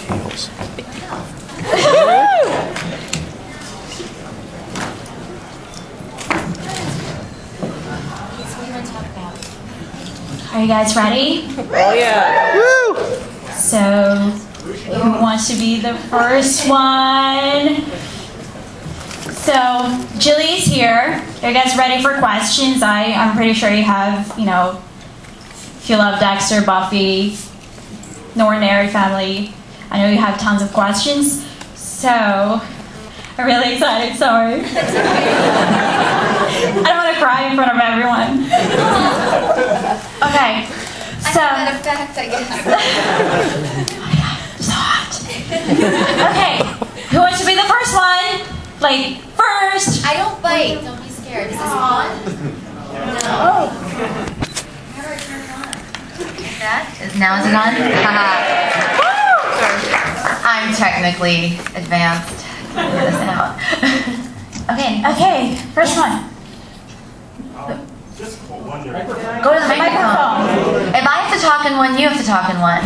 Tails. Are you guys ready? Oh yeah. Woo! So, who wants to be the first one? So, Julie's here. Are you guys ready for questions? I'm pretty sure you have, if you love Dexter, Buffy, No Ordinary Family, I know you have tons of questions. So, I'm really excited, sorry. I don't want to cry in front of everyone. Okay, so. I have that effect, I guess. Oh my god, it's so hot. Okay, who wants to be the first one? Like, first. I don't bite. Don't be scared. Is this on? No. Oh. How do I turn it on? Now is it on? I'm technically advanced. Figure this out. Okay, first one. Go to the microphone. If I have to talk in one, you have to talk in one.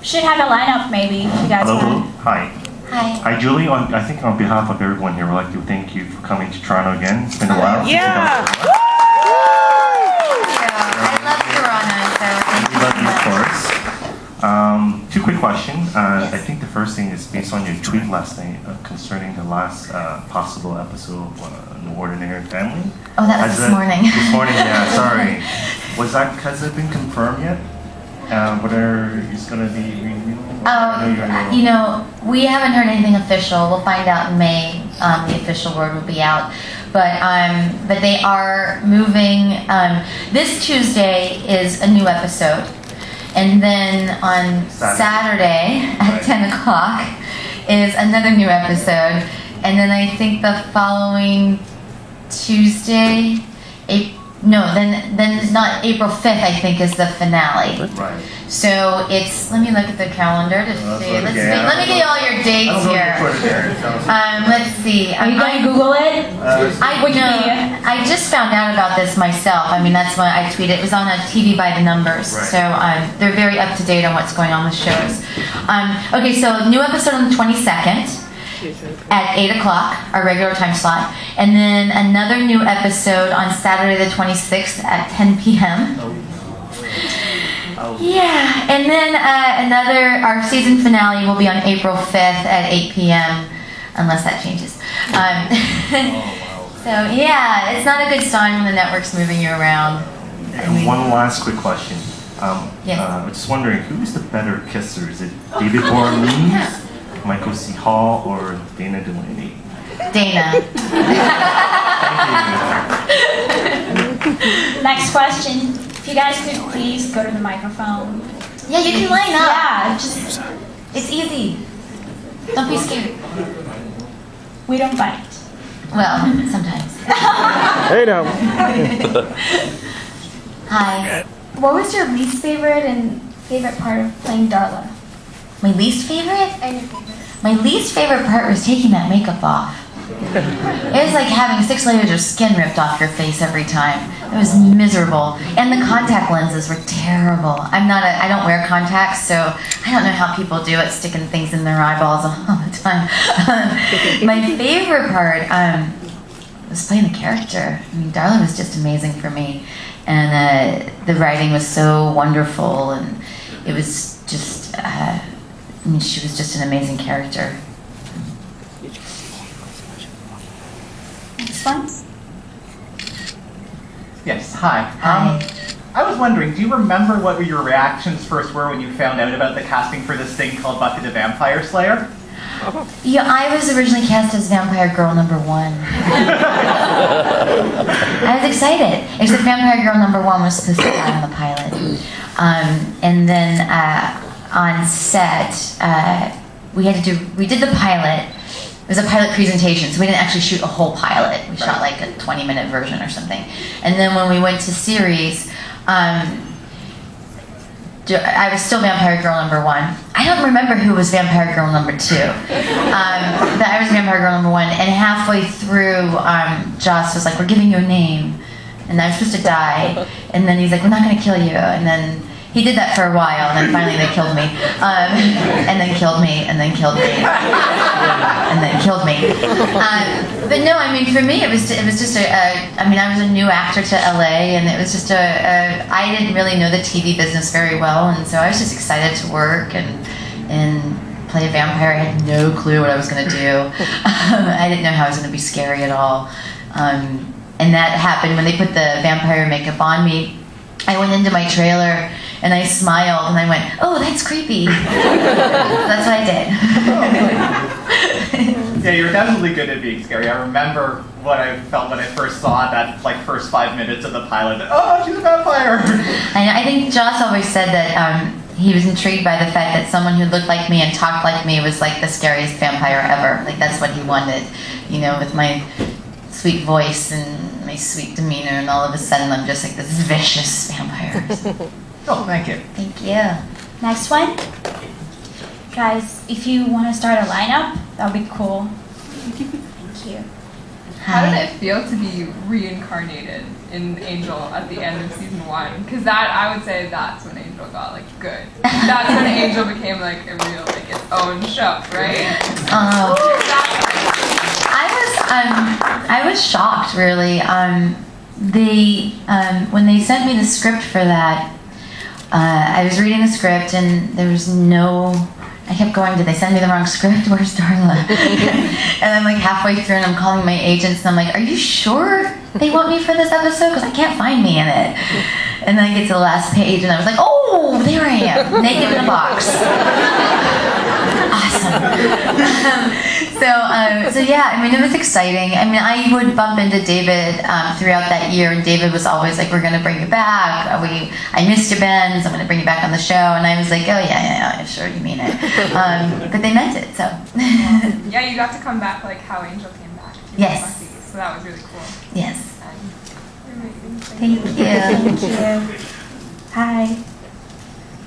Should have a lineup maybe, if you guys Hello. want. Hi. Hi. Hi, Julie. I think on behalf of everyone here, we'd like to thank you for coming to Toronto again. It's been a while. Yeah. I love Toronto, so thank We you love so you, of much. course. Two quick questions. I think the first thing is based on your tweet last night concerning the last possible episode of No Ordinary Family. Oh, that was this morning. This morning, yeah. Sorry. Has it been confirmed yet? Whether it's going to be renewed? We haven't heard anything official. We'll find out in May. The official word will be out. But they are moving. This Tuesday is a new episode. And then on Saturday at 10 o'clock is another new episode. And then I think the following Tuesday, then not April 5th, I think, is the finale. Right. So it's, let me look at the calendar to see. Let me get all your dates here. Let's see. Are you going to Google it? I just found out about this myself. I mean, that's why I tweeted. It was on a TV by the numbers. Right. So they're very up to date on what's going on with shows. Okay, so new episode on the 22nd. At 8 o'clock, our regular time slot. And then another new episode on Saturday the 26th at 10 p.m. Yeah, and then our season finale will be on April 5th at 8 p.m. unless that changes. So yeah, it's not a good sign when the network's moving you around. And one last quick question. Yes. I'm just wondering, who's the better kisser? Is it David Boreanaz, Michael C. Hall, or Dana Delaney? Dana. Next question. If you guys could please go to the microphone. Yeah, you can line up. Yeah, It's easy. Don't be scared. we don't bite. Well, sometimes. Hey now. Hi. What was your least favorite and favorite part of playing Darla? My least favorite? And your favorite? My least favorite part was taking that makeup off. It was like having 6 layers of skin ripped off your face every time. It was miserable. And the contact lenses were terrible. I don't wear contacts, so I don't know how people do it, sticking things in their eyeballs all the time. My favorite part was playing the character. I mean, Darla was just amazing for me. And the writing was so wonderful, and it was just, she was just an amazing character. Next one. Yes, hi. Hi. I was wondering, do you remember what your reactions first were when you found out about the casting for this thing called Buffy the Vampire Slayer? Yeah, I was originally cast as Vampire Girl #1. I was excited, except Vampire Girl #1 was supposed to die on the pilot. And then on set, we did the pilot. It was a pilot presentation, so we didn't actually shoot a whole pilot. We shot like a 20-minute version or something. And then when we went to series, I was still Vampire Girl #1. I don't remember who was Vampire Girl #2. But I was Vampire Girl #1, and halfway through, Joss was like, "We're giving you a name," and I was supposed to die. And then he's like, "We're not going to kill you." And then He did that for a while, and then finally they killed me, and then killed me, and then killed me, and then killed me. But no, I mean, for me, it was just I mean, I was a new actor to LA, and it was just I didn't really know the TV business very well, and so I was just excited to work and play a vampire. I had no clue what I was going to do. I didn't know how I was going to be scary at all. And that happened when they put the vampire makeup on me. I went into my trailer and I smiled and I went, "Oh, that's creepy." That's what I did. Yeah, you're definitely good at being scary. I remember what I felt when I first saw that first 5 minutes of the pilot. Oh, she's a vampire! And I think Joss always said that he was intrigued by the fact that someone who looked like me and talked like me was like the scariest vampire ever. Like that's what he wanted, you know, with my sweet voice and my sweet demeanor, and all of a sudden I'm just like this vicious vampire. Oh, thank you. Thank you. Next one. Guys, if you want to start a lineup, that would be cool. Thank you. How did it feel to be reincarnated in Angel at the end of season 1? Because that, I would say, that's when Angel got good. That's when Angel became a real its own show, right? I was shocked, really. When they sent me the script for that, I was reading the script and there was no. I kept going, did they send me the wrong script? Where's Darla? And I'm halfway through and I'm calling my agents and I'm like, are you sure they want me for this episode? Because I can't find me in it. And then I get to the last page and I was like, oh, there I am, naked in a box. Awesome. So yeah, I mean, it was exciting. I mean, I would bump into David throughout that year, and David was always like, we're going to bring you back. I missed you, Benz. I'm going to bring you back on the show. And I was like, oh, yeah, sure, you mean it. But they meant it, so. Yeah, you got to come back how Angel came back. Yes. Buffy, so that was really cool. Yes. Amazing. Thank you. Thank you. Hi.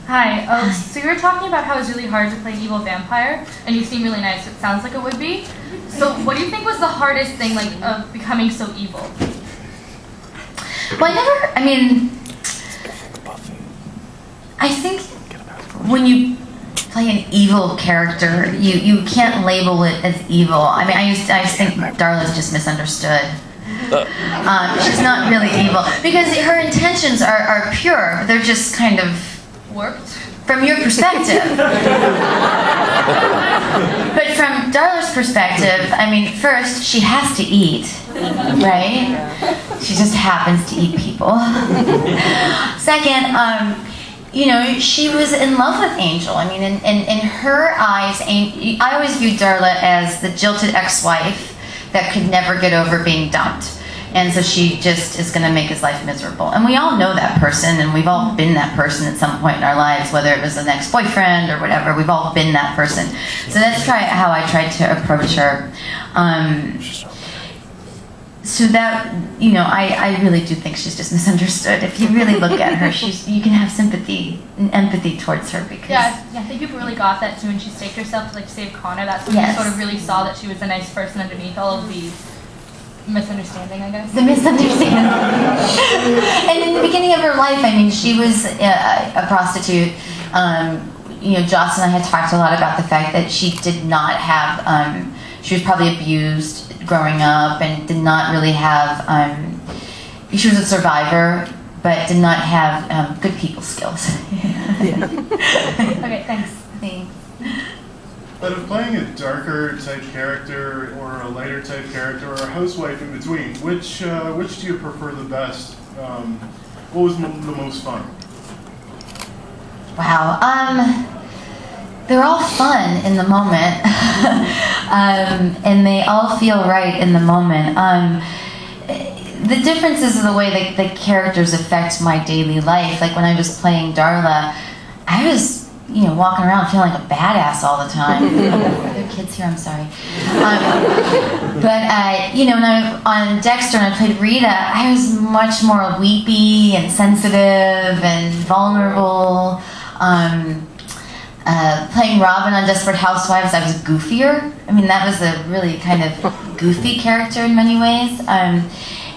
Hi. So you were talking about how it was really hard to play an evil vampire, and you seem really nice. So it sounds like it would be. So what do you think was the hardest thing, of becoming so evil? Well, I think when you play an evil character, you can't label it as evil. I mean, I just think Darla's just misunderstood. She's not really evil because her intentions are pure. They're just kind of Warped? from your perspective. But from Darla's perspective, I mean, first, she has to eat, right? She just happens to eat people. Second, she was in love with Angel. I mean, in her eyes, I always viewed Darla as the jilted ex-wife that could never get over being dumped. And so she just is going to make his life miserable. And we all know that person, and we've all been that person at some point in our lives, whether it was an ex-boyfriend or whatever. We've all been that person. So that's how I tried to approach her. So that, I really do think she's just misunderstood. If you really look at her, you can have sympathy and empathy towards her because... Yeah, I think people really got that too when she staked herself to save Connor. That's when you sort of really saw that she was a nice person underneath all of the misunderstanding, I guess. The misunderstanding. And in the beginning of her life, I mean, she was a prostitute. Joss and I had talked a lot about the fact that she did not have, she was probably abused growing up and did not really have, she was a survivor, but did not have good people skills. Okay, thanks. Thanks. But if playing a darker type character or a lighter type character or a housewife in between, which do you prefer the best? What was the most fun? Wow. They're all fun in the moment, and they all feel right in the moment. The difference is the way the characters affect my daily life. Like when I was playing Darla, I was walking around feeling like a badass all the time. Are there kids here? I'm sorry. But when I on Dexter and I played Rita, I was much more weepy and sensitive and vulnerable. Playing Robin on Desperate Housewives, I was goofier. I mean, that was a really kind of goofy character in many ways. And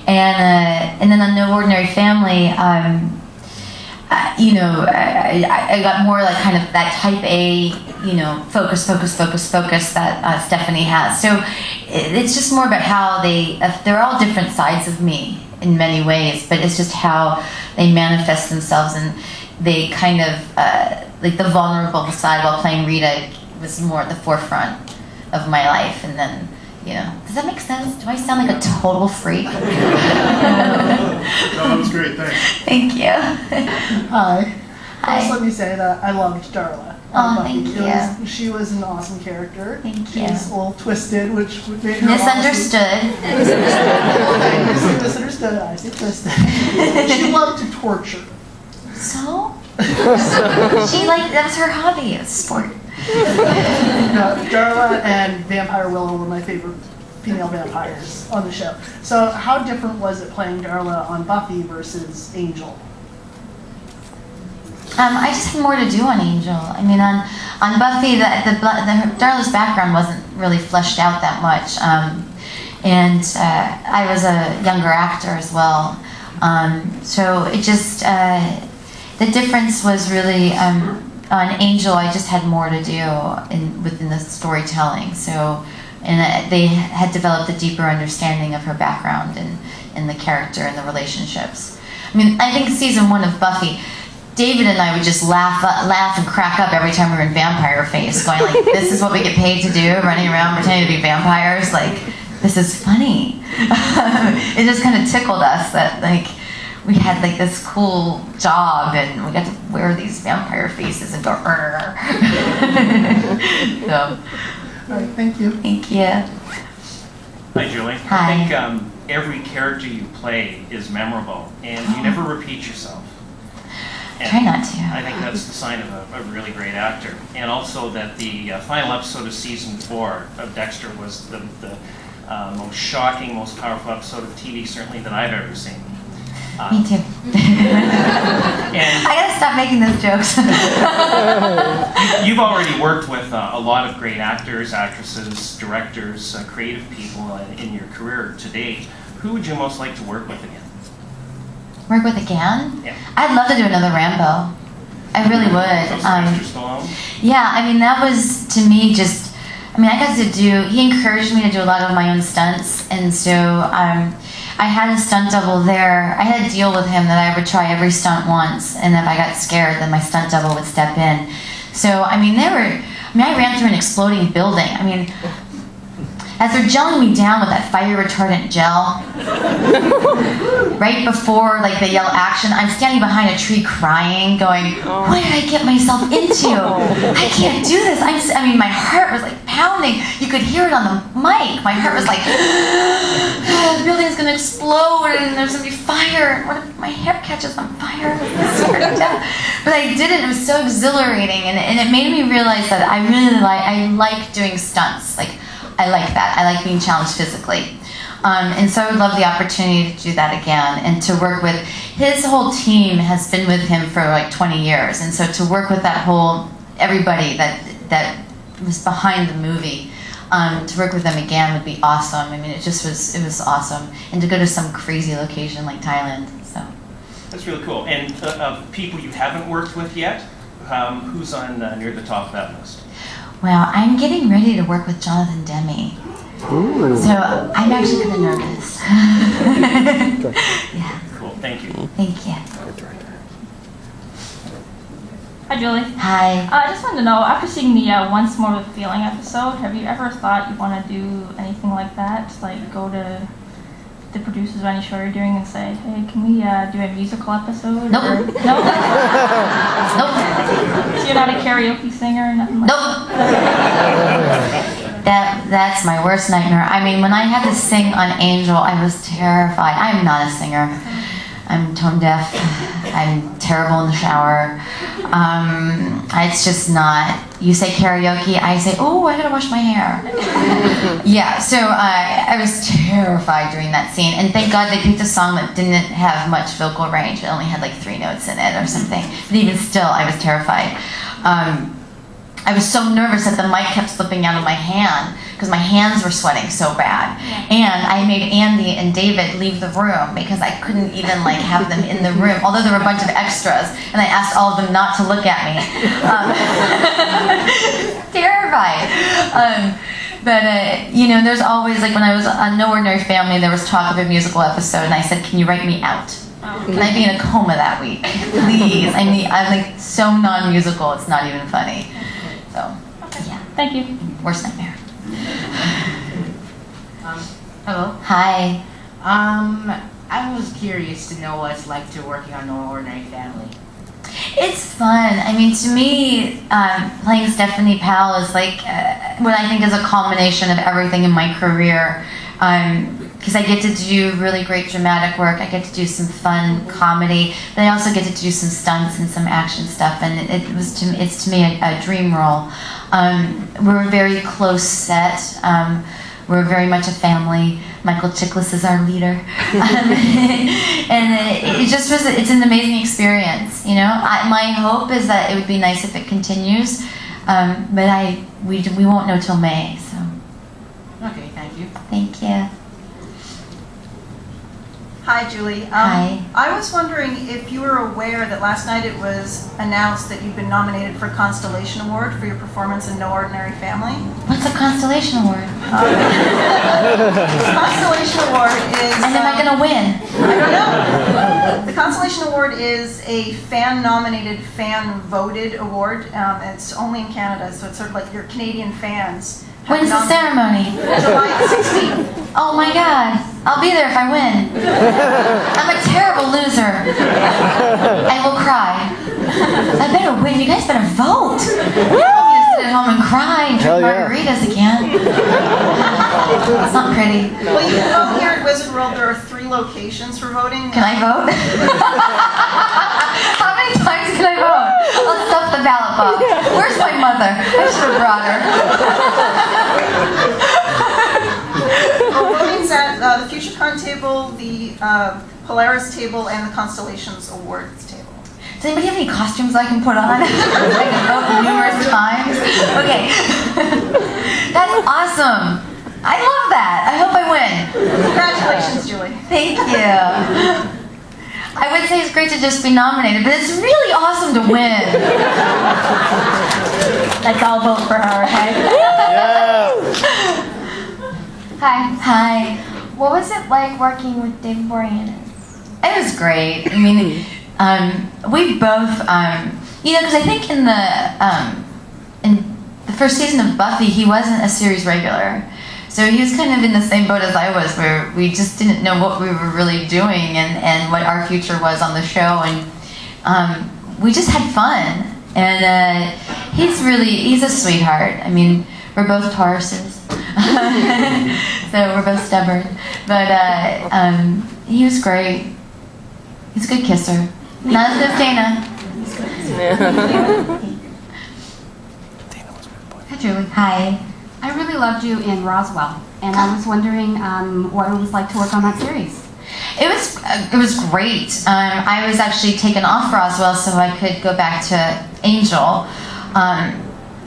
then on No Ordinary Family, I got more like kind of that type A, focus that Stephanie has. So it's just more about how they're all different sides of me in many ways, but it's just how they manifest themselves, and they kind of, like the vulnerable side while playing Rita was more at the forefront of my life, and then, does that make sense? Do I sound like a total freak? No, that was great, thanks. Thank you. Hi. Hi. First, let me say that I loved Darla. Oh, Buffy. thank you. She was an awesome character. Thank you. She's a little twisted, which made her Misunderstood. Misunderstood. I say twisted. She loved to torture. So? That was her hobby, it was sport. Darla and Vampire Willow were my favorite female vampires on the show. So how different was it playing Darla on Buffy versus Angel? I just had more to do on Angel. I mean, on Buffy, Darla's background wasn't really fleshed out that much. And I was a younger actor as well. So it just, the difference was really, on Angel, I just had more to do within the storytelling. So, and they had developed a deeper understanding of her background and the character and the relationships. I mean, I think season 1 of Buffy, David and I would just laugh and crack up every time we were in vampire face, going like, this is what we get paid to do, running around pretending to be vampires, like, this is funny. It just kind of tickled us that, like, we had like this cool job and we got to wear these vampire faces and go, so. All right, thank you. Thank you. Hi, Julie. Hi. I think every character you play is memorable, and you never repeat yourself. And Try not to. I think that's the sign of a really great actor. And also that the final episode of season 4 of Dexter was the most shocking, most powerful episode of TV, certainly, that I've ever seen. Me too. And I gotta stop making those jokes. you've already worked with a lot of great actors, actresses, directors, creative people in your career to date. Who would you most like to work with again? Work with again? Yeah. I'd love to do another Rambo. I really would. Sylvester Stallone? Yeah, I mean, that was, to me, just, I mean, I got to do, he encouraged me to do a lot of my own stunts, and so I had a stunt double there. I had a deal with him that I would try every stunt once, and if I got scared, then my stunt double would step in. So, I mean, I ran through an exploding building. I mean, as they're gelling me down with that fire retardant gel, right before like they yell action, I'm standing behind a tree crying, going, what did I get myself into? I can't do this. I mean, my heart was like pounding. You could hear it on the mic. My heart was like, the building's gonna explode and there's gonna be fire. What if my hair catches on fire? But I did it. It was so exhilarating, and it made me realize that I like doing stunts. Like, I like that. I like being challenged physically. And so I would love the opportunity to do that again, and to work with, his whole team has been with him for like 20 years. And so to work with that whole, everybody that was behind the movie, to work with them again would be awesome. I mean, it was awesome. And to go to some crazy location like Thailand, so. That's really cool. And of people you haven't worked with yet, who's on near the top of that list? Well, I'm getting ready to work with Jonathan Demme. Ooh. So I'm actually kind of nervous. Yeah. Cool, thank you. Thank you. Hi, Julie. Hi. I just wanted to know, after seeing the Once More with Feeling episode, have you ever thought you want to do anything like that? Like go to the producers of any show you're doing and say, hey, can we do a musical episode? Nope. Or, no? Nope. So you're not a karaoke singer or nothing like Nope. That's my worst nightmare. I mean, when I had to sing on Angel, I was terrified. I'm not a singer. I'm tone deaf. I'm terrible in the shower. It's just not. You say karaoke, I say, oh, I gotta wash my hair. Yeah, so I was terrified during that scene. And thank God they picked a song that didn't have much vocal range. It only had like 3 notes in it or something. But even still, I was terrified. I I was so nervous that the mic kept slipping out of my hand because my hands were sweating so bad. And I made Andy and David leave the room because I couldn't even like have them in the room, although there were a bunch of extras, and I asked all of them not to look at me. Terrified. But you know, there's always, like when I was on No Ordinary Family, there was talk of a musical episode, and I said, "Can you write me out? Can I be in a coma that week, please? I'm like so non-musical, it's not even funny." So, yeah. Thank you. Worst nightmare. Hello. Hi. I was curious to know what it's like to working on No Ordinary Family. It's fun. I mean, to me, playing Stephanie Powell is like what I think is a culmination of everything in my career. Because I get to do really great dramatic work. I get to do some fun comedy, but I also get to do some stunts and some action stuff. And it's to me a dream role. We're a very close set. We're very much a family. Michael Chiklis is our leader, and it's an amazing experience. You know, my hope is that it would be nice if it continues, but we won't know till May. So. Okay, thank you. Thank you. Hi, Julie. Hi. I was wondering if you were aware that last night it was announced that you've been nominated for Constellation Award for your performance in No Ordinary Family. What's a Constellation Award? Constellation Award is... And am I going to win? I don't know. The Constellation Award is a fan-nominated, fan-voted award. It's only in Canada, so it's sort of like your Canadian fans. When's the ceremony? July 16th. Oh my God. I'll be there if I win. I'm a terrible loser. I will cry. I better win. You guys better vote. You don't want me to sit at home and cry and drink margaritas again. It's not pretty. Well, you can vote here at Wizard World. There are 3 locations for voting. Can I vote? How many times can I vote? I'll stuff the ballot box. Where's my mother? I should have brought her. Well, voting's at the FutureCon table, the Polaris table, and the Constellations Awards table. Does anybody have any costumes I can put on? I can vote numerous times. Okay. That's awesome. I love that. I hope I win. Congratulations, Julie. Thank you. I would say it's great to just be nominated, but it's really awesome to win. Let's all vote for her, okay? Hi. Hi. What was it like working with Dave Boreanaz? It was great. I mean, we both, you know, because I think in the first season of Buffy, he wasn't a series regular. So he was kind of in the same boat as I was, where we just didn't know what we were really doing and what our future was on the show. And we just had fun. And he's a sweetheart. I mean, we're both Tauruses. So we're both stubborn. But he was great. He's a good kisser. Not as good as Dana. Hi, Julie. Hi. I really loved you in Roswell, and I was wondering what it was like to work on that series. It was great. I was actually taken off Roswell so I could go back to Angel,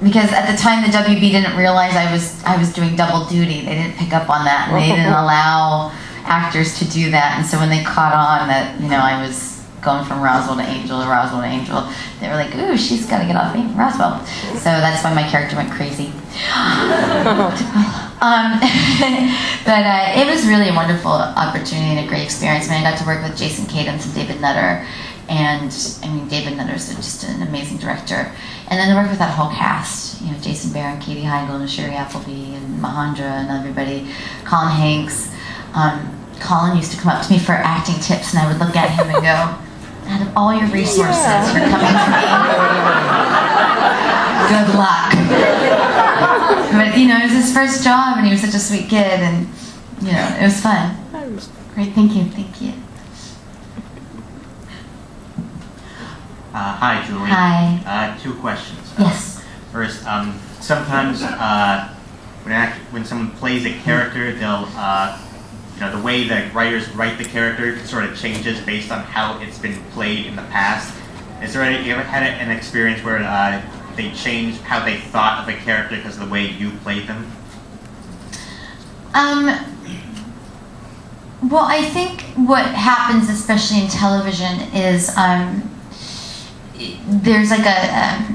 because at the time the WB didn't realize I was doing double duty. They didn't pick up on that, and they didn't allow actors to do that. And so when they caught on that, you know, I was going from Roswell to Angel to Roswell to Angel, they were like, "Ooh, she's got to get off Roswell." So that's why my character went crazy. But it was really a wonderful opportunity and a great experience. I mean, I got to work with Jason Cadence and David Nutter, and I mean, David Nutter's just an amazing director. And then I worked with that whole cast, you know, Jason Barron, Katie Heigl, and Sherry Appleby, and Mahendra, and everybody, Colin Hanks. Colin used to come up to me for acting tips, and I would look at him and go, "Out of all your resources, you're coming to me. Good luck." But you know, it was his first job, and he was such a sweet kid, and you know, it was fun. Great, thank you, thank you. Hi, Julie. Hi. 2 questions. Yes. First, sometimes when someone plays a character, they'll you know, the way that writers write the character sort of changes based on how it's been played in the past. Is there you ever had an experience where they changed how they thought of a character because of the way you played them? Well, I think what happens, especially in television, is there's like a